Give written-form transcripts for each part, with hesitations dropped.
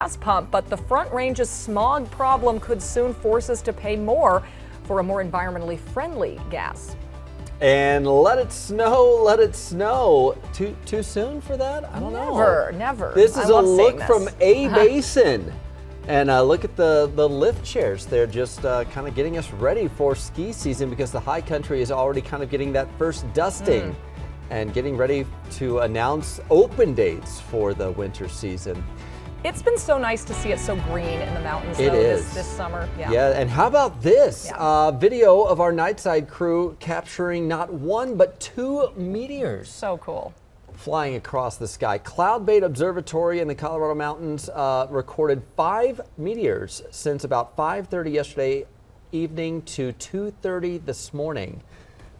gas pump, but the Front Range's smog problem could soon force us to pay more for a more environmentally friendly gas. And let it snow, let it snow. Too soon for that? I don't know. Never. This is a look from A Basin. And look at the lift chairs. They're just kind of getting us ready for ski season because the high country is already kind of getting that first dusting and getting ready to announce open dates for the winter season. It's been so nice to see it so green in the mountains It is. This summer. Yeah, and how about this? Video of our nightside crew capturing not one but two meteors. So cool. Flying across the sky. Cloud-Bait Observatory in the Colorado Mountains recorded 5 meteors since about 5:30 yesterday evening to 2:30 this morning.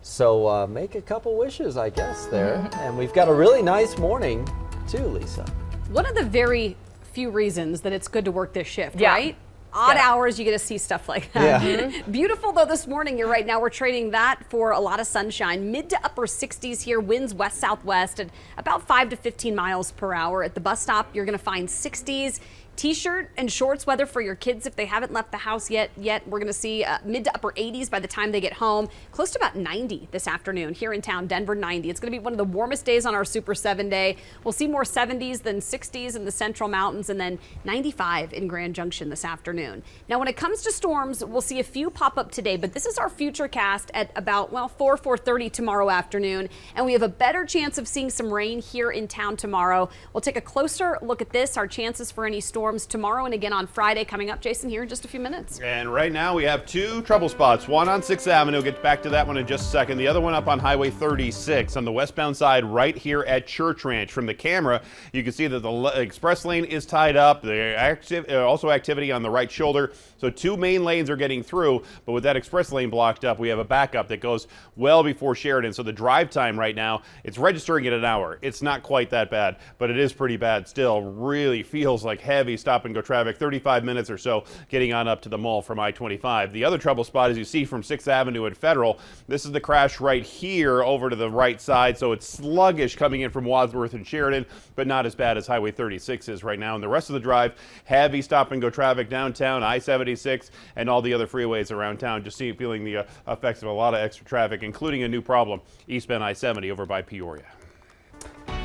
So make a couple wishes, I guess, there. And we've got a really nice morning too, Lisa. One of the very few reasons that it's good to work this shift, right? Odd hours, you get to see stuff like that. Beautiful though this morning. You're right. Now we're trading that for a lot of sunshine. Mid to upper 60s here. Winds west southwest at about 5 to 15 miles per hour. At the bus stop, you're going to find 60s. T-shirt and shorts weather for your kids if they haven't left the house yet. We're going to see mid to upper 80s by the time they get home. Close to about 90 this afternoon here in town. Denver 90. It's going to be one of the warmest days on our Super 7 day. We'll see more 70s than 60s in the central mountains and then 95 in Grand Junction this afternoon. Now when it comes to storms, we'll see a few pop up today, but this is our future cast at about 4:30 tomorrow afternoon, and we have a better chance of seeing some rain here in town tomorrow. We'll take a closer look at this, our chances for any storms tomorrow and again on Friday coming up. Jason, here in just a few minutes. And right now we have 2 trouble spots. One on 6th Avenue. Get back to that one in just a second. The other one up on Highway 36 on the westbound side right here at Church Ranch. From the camera, you can see that the express lane is tied up. There's also activity on the right shoulder. So 2 main lanes are getting through, but with that express lane blocked up, we have a backup that goes well before Sheridan. So the drive time right now, it's registering at an hour. It's not quite that bad, but it is pretty bad still. Really feels like heavy stop and go traffic, 35 minutes or so getting on up to the mall from I-25. The other trouble spot, as you see from 6th Avenue at Federal, this is the crash right here over to the right side, so it's sluggish coming in from Wadsworth and Sheridan, but not as bad as Highway 36 is right now. And the rest of the drive, heavy stop and go traffic downtown, I-76, and all the other freeways around town, just feeling the effects of a lot of extra traffic, including a new problem, eastbound I-70 over by Peoria.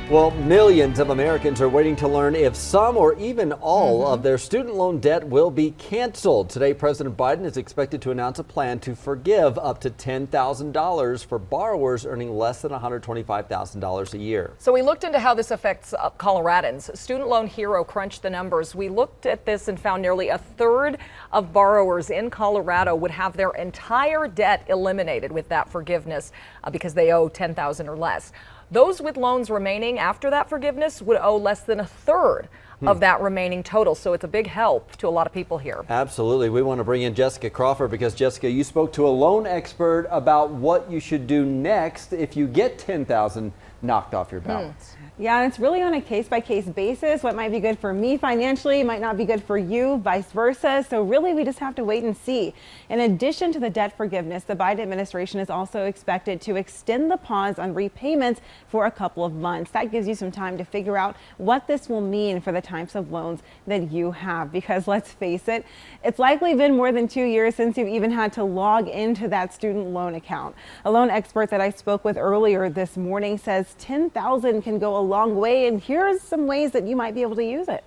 Well, millions of Americans are waiting to learn if some or even all of their student loan debt will be canceled. Today, President Biden is expected to announce a plan to forgive up to $10,000 for borrowers earning less than $125,000 a year. So we looked into how this affects Coloradans. Student Loan Hero crunched the numbers. We looked at this and found nearly a third of borrowers in Colorado would have their entire debt eliminated with that forgiveness because they owe $10,000 or less. Those with loans remaining after that forgiveness would owe less than a third of that remaining total. So it's a big help to a lot of people here. Absolutely. We want to bring in Jessica Crawford because, Jessica, you spoke to a loan expert about what you should do next if you get $10,000 knocked off your balance. Yeah, and it's really on a case-by-case basis. What might be good for me financially might not be good for you, vice versa. So really, we just have to wait and see. In addition to the debt forgiveness, the Biden administration is also expected to extend the pause on repayments for a couple of months. That gives you some time to figure out what this will mean for the types of loans that you have. Because let's face it, it's likely been more than 2 years since you've even had to log into that student loan account. A loan expert that I spoke with earlier this morning says $10,000 can go a long way, and here's some ways that you might be able to use it.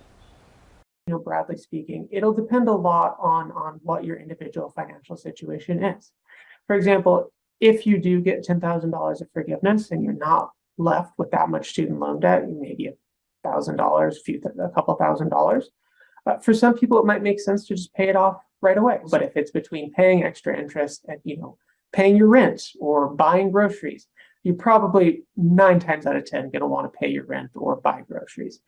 Broadly speaking, it'll depend a lot on what your individual financial situation is. For example, if you do get $10,000 of forgiveness and you're not left with that much student loan debt, maybe $1,000, a couple $1,000. For some people, it might make sense to just pay it off right away. But if it's between paying extra interest and paying your rent or buying groceries, you're probably 9 times out of 10 going to want to pay your rent or buy groceries.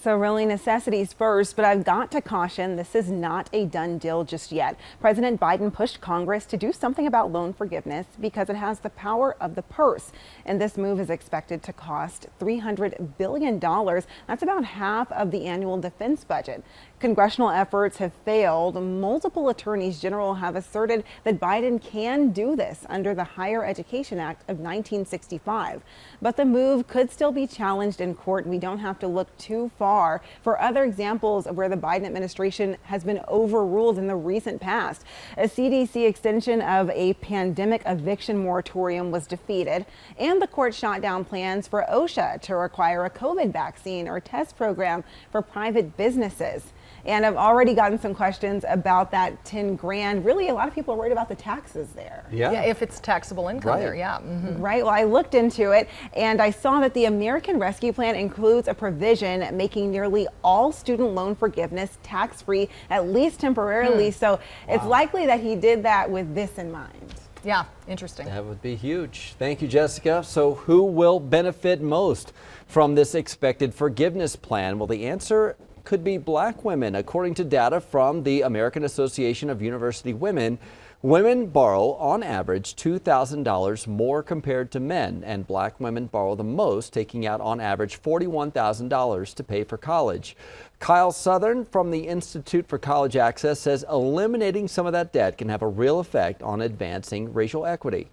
So really necessities first, but I've got to caution, this is not a done deal just yet. President Biden pushed Congress to do something about loan forgiveness because it has the power of the purse. And this move is expected to cost $300 billion. That's about half of the annual defense budget. Congressional efforts have failed. Multiple attorneys general have asserted that Biden can do this under the Higher Education Act of 1965. But the move could still be challenged in court. We don't have to look too far far for other examples of where the Biden administration has been overruled in the recent past. A CDC extension of a pandemic eviction moratorium was defeated, and the court shot down plans for OSHA to require a COVID vaccine or test program for private businesses. And I've already gotten some questions about that 10 grand. Really, a lot of people are worried about the taxes there. Yeah, if it's taxable income there, yeah. Mm-hmm. Right, well, I looked into it and I saw that the American Rescue Plan includes a provision making nearly all student loan forgiveness tax-free, at least temporarily. So it's likely that he did that with this in mind. Yeah, interesting. That would be huge. Thank you, Jessica. So who will benefit most from this expected forgiveness plan? Well, the answer could be black women. According to data from the American Association of University Women, women borrow on average $2,000 more compared to men, and black women borrow the most, taking out on average $41,000 to pay for college. Kyle Southern from the Institute for College Access says eliminating some of that debt can have a real effect on advancing racial equity.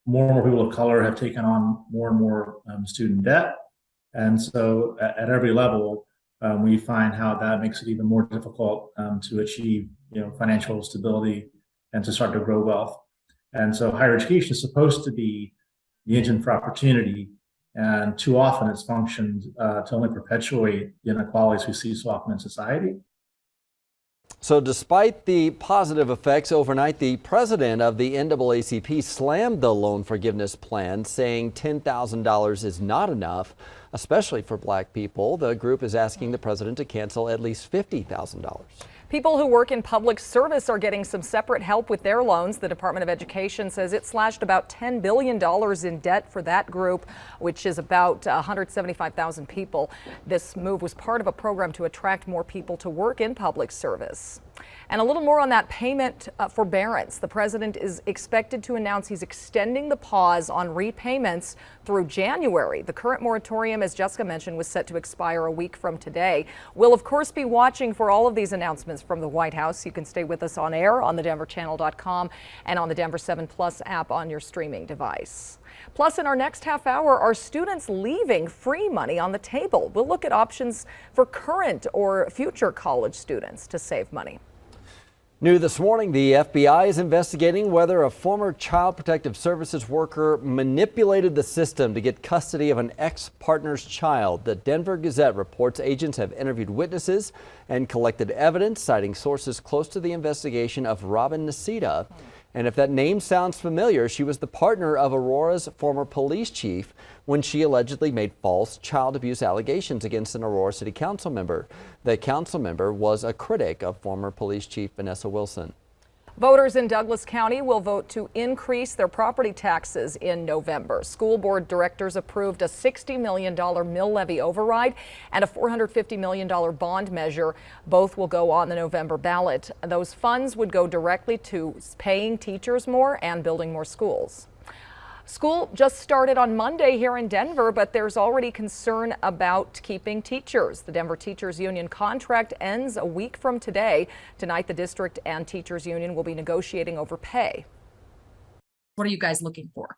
More and more people of color have taken on more and more student debt. And so at every level, we find how that makes it even more difficult to achieve, financial stability and to start to grow wealth. And so higher education is supposed to be the engine for opportunity, and too often it's functioned to only perpetuate the inequalities we see so often in society. So despite the positive effects overnight, the president of the NAACP slammed the loan forgiveness plan, saying $10,000 is not enough, especially for black people. The group is asking the president to cancel at least $50,000. People who work in public service are getting some separate help with their loans. The Department of Education says it slashed about $10 billion in debt for that group, which is about 175,000 people. This move was part of a program to attract more people to work in public service. And a little more on that payment forbearance. The president is expected to announce he's extending the pause on repayments through January. The current moratorium, as Jessica mentioned, was set to expire a week from today. We'll, of course, be watching for all of these announcements from the White House. You can stay with us on air on thedenverchannel.com and on the Denver 7 Plus app on your streaming device. Plus, in our next half hour, are students leaving free money on the table? We'll look at options for current or future college students to save money. New this morning, the FBI is investigating whether a former Child Protective Services worker manipulated the system to get custody of an ex-partner's child. The Denver Gazette reports agents have interviewed witnesses and collected evidence, citing sources close to the investigation of Robin Nisita. And if that name sounds familiar, she was the partner of Aurora's former police chief when she allegedly made false child abuse allegations against an Aurora City Council member. The council member was a critic of former police chief Vanessa Wilson. Voters in Douglas County will vote to increase their property taxes in November. School board directors approved a $60 million mill levy override and a $450 million bond measure. Both will go on the November ballot. Those funds would go directly to paying teachers more and building more schools. School just started on Monday here in Denver, but there's already concern about keeping teachers. The Denver Teachers Union contract ends a week from today. Tonight, the district and teachers union will be negotiating over pay. What are you guys looking for?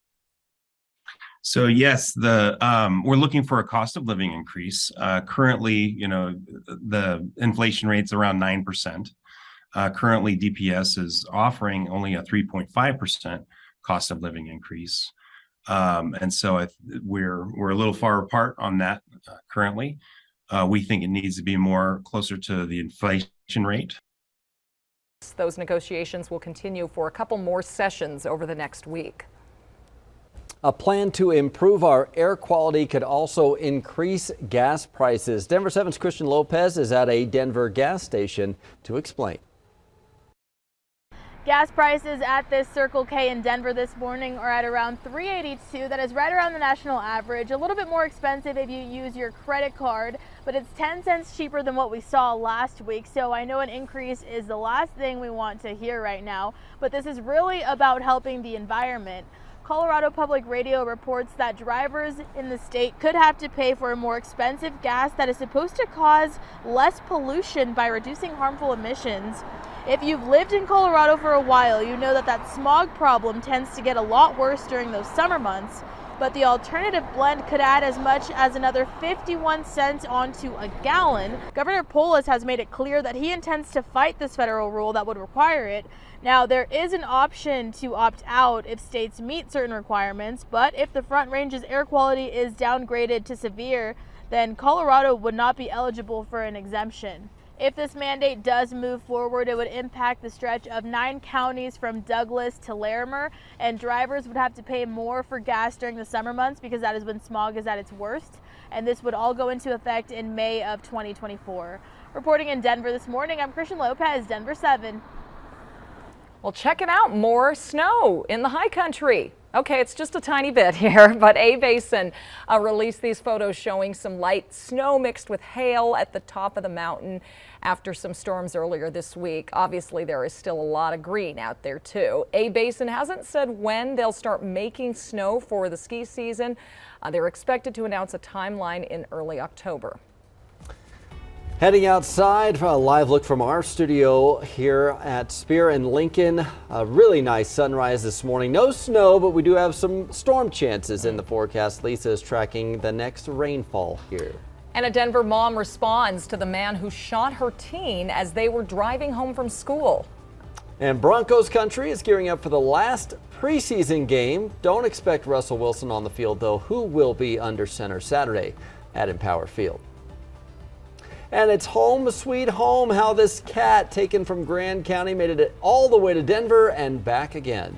So yes, we're looking for a cost of living increase. Currently, the inflation rate's around 9%. Currently, DPS is offering only a 3.5% cost of living increase. And so we're a little far apart on that currently. We think it needs to be more closer to the inflation rate. Those negotiations will continue for a couple more sessions over the next week. A plan to improve our air quality could also increase gas prices. Denver 7's Christian Lopez is at a Denver gas station to explain. Gas prices at this Circle K in Denver this morning are at around $3.82. That is right around the national average. A little bit more expensive if you use your credit card, but it's 10 cents cheaper than what we saw last week. So I know an increase is the last thing we want to hear right now, but this is really about helping the environment. Colorado Public Radio reports that drivers in the state could have to pay for a more expensive gas that is supposed to cause less pollution by reducing harmful emissions. If you've lived in Colorado for a while, you know that smog problem tends to get a lot worse during those summer months. but the alternative blend could add as much as another 51 cents onto a gallon. Governor Polis has made it clear that he intends to fight this federal rule that would require it. Now, there is an option to opt out if states meet certain requirements, but if the Front Range's air quality is downgraded to severe, then Colorado would not be eligible for an exemption. If this mandate does move forward, it would impact the stretch of 9 counties from Douglas to Larimer, and drivers would have to pay more for gas during the summer months because that is when smog is at its worst. And this would all go into effect in May of 2024. Reporting in Denver this morning, I'm Christian Lopez, Denver 7. Well, check it out, more snow in the high country. Okay, it's just a tiny bit here, but A-Basin released these photos showing some light snow mixed with hail at the top of the mountain after some storms earlier this week. Obviously, there is still a lot of green out there, too. A-Basin hasn't said when they'll start making snow for the ski season. They're expected to announce a timeline in early October. Heading outside for a live look from our studio here at Spear and Lincoln. A really nice sunrise this morning. No snow, but we do have some storm chances in the forecast. Lisa is tracking the next rainfall here. And a Denver mom responds to the man who shot her teen as they were driving home from school. And Broncos country is gearing up for the last preseason game. Don't expect Russell Wilson on the field, though, who will be under center Saturday at Empower Field. And it's home sweet home, how this cat taken from Grand County made it all the way to Denver and back again.